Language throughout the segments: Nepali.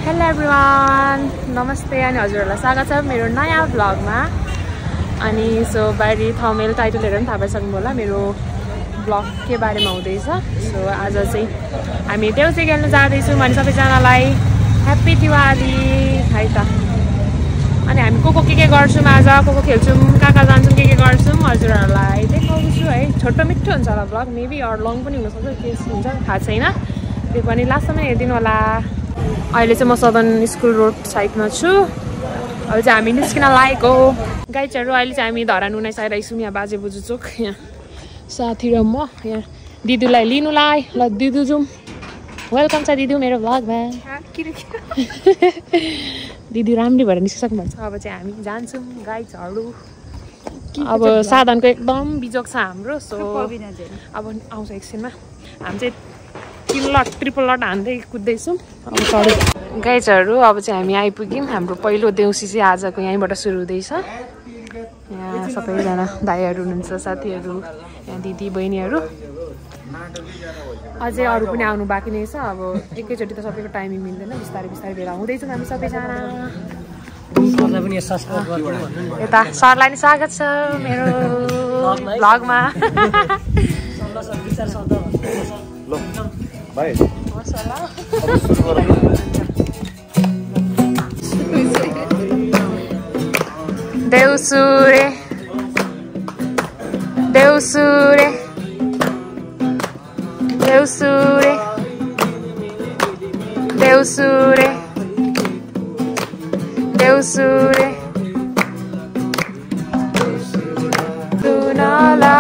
हेलो एभ्रिवान, नमस्ते अनि हजुरहरूलाई स्वागत छ मेरो नयाँ भ्लगमा। अनि सो बाहिरी थम्बनेल टाइटलहरू पनि थाहा पाइसक्नु होला मेरो भ्लग के बारेमा हुँदैछ। सो आज चाहिँ हामी देउसी खेल्न जाँदैछौँ अनि सबैजनालाई ह्याप्पी दिवाली है त। अनि हामी के गर्छौँ आज, को खेल्छौँ, कहाँ जान्छौँ, के गर्छौँ हजुरहरूलाई देखाउँछु है। छोटो मिठो हुन्छ होला भ्लग, मेबी अरू लङ पनि हुनसक्छ, के हुन्छ थाहा छैन, त्यो पनि लास्टसम्म हेरिदिनु होला। अहिले चाहिँ म सदन स्कुल रोड साइडमा छु। अहिले चाहिँ हामी निस्किन लागेको गाइजहरू। अहिले चाहिँ हामी धरान उन्नाइस आइरहेछौँ, यहाँ बाजे बोजू चोक, यहाँ साथी र म यहाँ दिदीलाई लिनुलाई। ल दिदू जाउँ, वेलकम छ दिदू मेरो भ्लगमा। दिदी राम्री भएर निस्किसक्नु भएको छ। अब चाहिँ हामी जान्छौँ गाइजहरू। अब साधनको एकदम बिजोग छ हाम्रो। सो अब आउँछ एकछिनमा। हामी चाहिँ 3 लट ट्रिपल लट हान्दै कुद्दैछौँ। अब चढ्यो गाइजहरू। अब चाहिँ हामी आइपुग्यौँ। हाम्रो पहिलो देउसी चाहिँ आजको यहीँबाट सुरु हुँदैछ। यहाँ सबैजना दाइहरू हुनुहुन्छ, साथीहरू, यहाँ दिदी बहिनीहरू, अझै अरू पनि आउनु बाँकी नै छ। अब एकैचोटि त सबैको टाइमिङ मिल्दैन, बिस्तारै बिस्तारै भेला हुँदैछौँ हामी सबैजना। यता सरलाई नि स्वागत छ मेरो भ्लगमा। देउसुरे देउसुरे देउसुरे देउसुरे देउसुरे दुनाला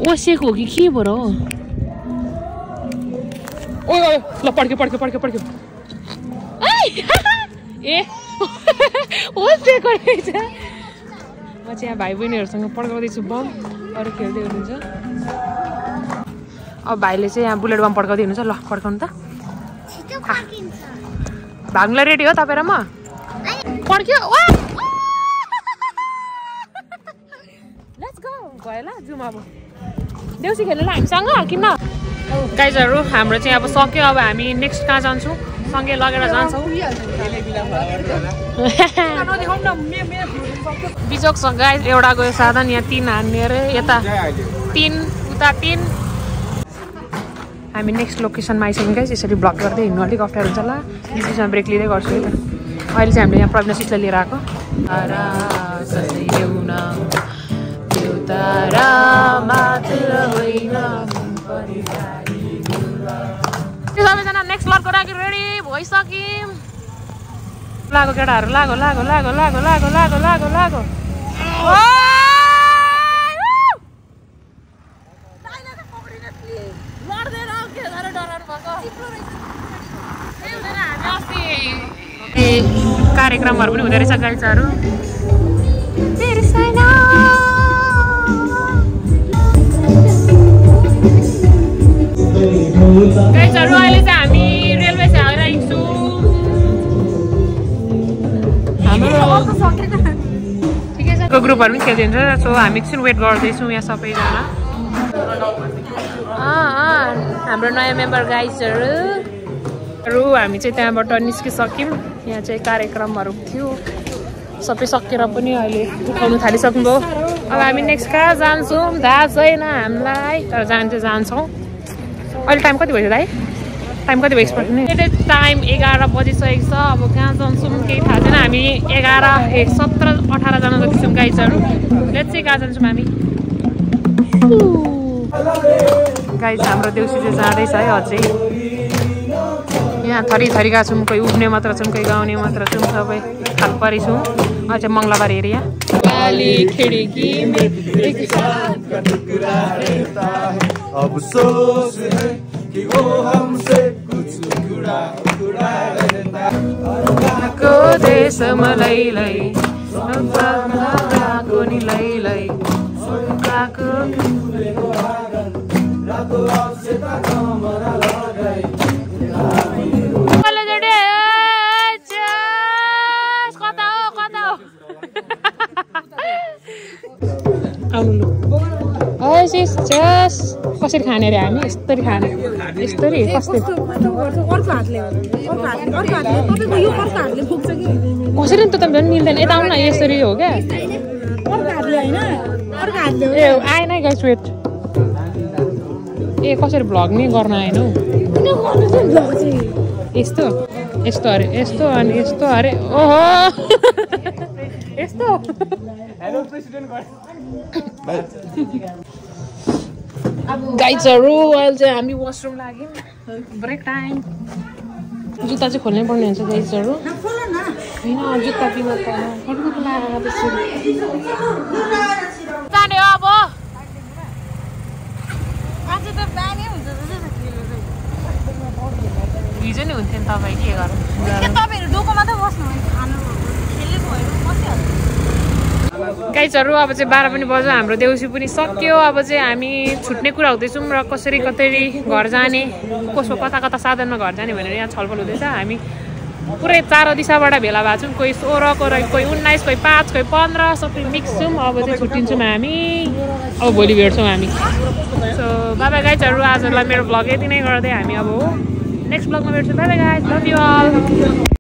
ओसेको हो कि के भएर हो? ओ ल पड्क्यो पड्क्यो पड्क्यो पड्क्यो। ए ओसेको रहेछ। म चाहिँ यहाँ भाइ बहिनीहरूसँग पड्काउँदैछु बम, अरू खेल्दै हुनुहुन्छ। अब भाइले चाहिँ यहाँ बुलेट बम पड्काउँदै हुनुहुन्छ। ल पड्काउनु त, भाग्न रेडी हो तपाईँ र म? पड्क्यो लेट्स गो भयो। ल जाउँ अब देउसी खेल्नु ल हामीसँग किन गाइजहरू। हाम्रो चाहिँ अब सक्यो। अब हामी नेक्स्ट कहाँ जान्छौँ, सँगै लगेर जान्छौँ। बिजोक छ गाइज, एउटा गयो साधन, यहाँ 3 हान्ने अरे, यता 3 उता 3। हामी नेक्स्ट लोकेसनमा आइसक्यौँ गाइज। यसरी ब्लक गर्दै हिँड्नु अलिक अप्ठ्यारो हुन्छ होला, बिचमा ब्रेक लिँदै गर्छु है त। अहिले चाहिँ हामीले यहाँ प्रज्ञा सिस्टरलाई लिएर आएको। सबैजना नेक्स्ट लटको लागि रेडी भइसक्यौँ। लागो केटाहरू, लागो लागो लागो लागो लागो लागो लागो लागो। कार्यक्रमहरू पनि हुँदो रहेछ गाइजहरू। गाइजहरू अहिले चाहिँ हामी रेलवे से आइरहेको छौँ। हाम्रो ठिकै छ, ग्रुपहरू पनि खेल्दै हुन्छ। सो हामी एकछिन वेट गर्दैछौँ यहाँ सबैजना। हाम्रो नयाँ मेम्बर गाइजहरू हामी चाहिँ त्यहाँबाट निस्किसक्यौँ। यहाँ चाहिँ कार्यक्रमहरू थियो, सबै सकेर पनि अहिले उठाउनु थालिसक्नुभयो। अब हामी नेक्स्ट कहाँ जान्छौँ थाहा छैन हामीलाई, तर जान्छौँ। अहिले टाइम कति भइसक्यो दाइ? टाइम कति भयो एक्सपर्ट नि? टाइम 11 बजिसकेको छ। अब कहाँ जान्छौँ केही थाहा छैन। हामी 17-18 जना जति छौँ गाइजहरू। लेट्स चाहिँ कहाँ जान्छौँ हामी। गाइज हाम्रो देउसी चाहिँ जाँदैछ है अझै। यहाँ थरी थरीका छौँ, कोही उब्ने मात्र छौँ, कोही गाउने मात्र छौँ, सबै खाल परि छौँ। अझै मङ्गलबार एरिया। अफसोस है कि वो हमसे कुछ को देश मलैलै को नि लैलै को कसरी खाने अरे हामी यस्तरी खाने यस्तरी कसरी कसरी नि त झन् मिल्दैन यता आउनु न यसरी हो क्या ए आएन है गाइस वेट ए कसरी भ्लग नि गर्न आएन हौ यस्तो यस्तो अरे यस्तो अनि यस्तो अरे ओहो यस्तो हेलो प्रेसिडेन्ट गाइजहरू अहिले चाहिँ हामी वासरुम लाग्यौँ ब्रेक टाइम जुत्ता चाहिँ खोल्नै पर्ने हुन्छ गाइजहरू होइन जुत्ता बिमा त जाने अब हिजो नि हुन्थ्यो नि तपाईँ के गर्नु गाइजहरू अब चाहिँ 12 पनि बज्यो हाम्रो देउसी पनि सक्यो अब चाहिँ हामी छुट्ने कुरा हुँदैछौँ र कसरी कतरी घर जाने कसो कता कता साधनमा घर जाने भनेर यहाँ छलफल हुँदैछ हामी पुरै 4 दिशाबाट भेला भएको छौँ कोही 16 कोही 19 कोही 5 कोही 15 सबै मिक्स छौँ अब चाहिँ छुट्टिन्छौँ हामी अब भोलि भेट्छौँ हामी सो बाबा गाइजहरू आजलाई मेरो भ्लग यति नै गर्दै हामी अब नेक्स्ट भ्लगमा भेट्छौँ बाबा गाइज लभ यु अल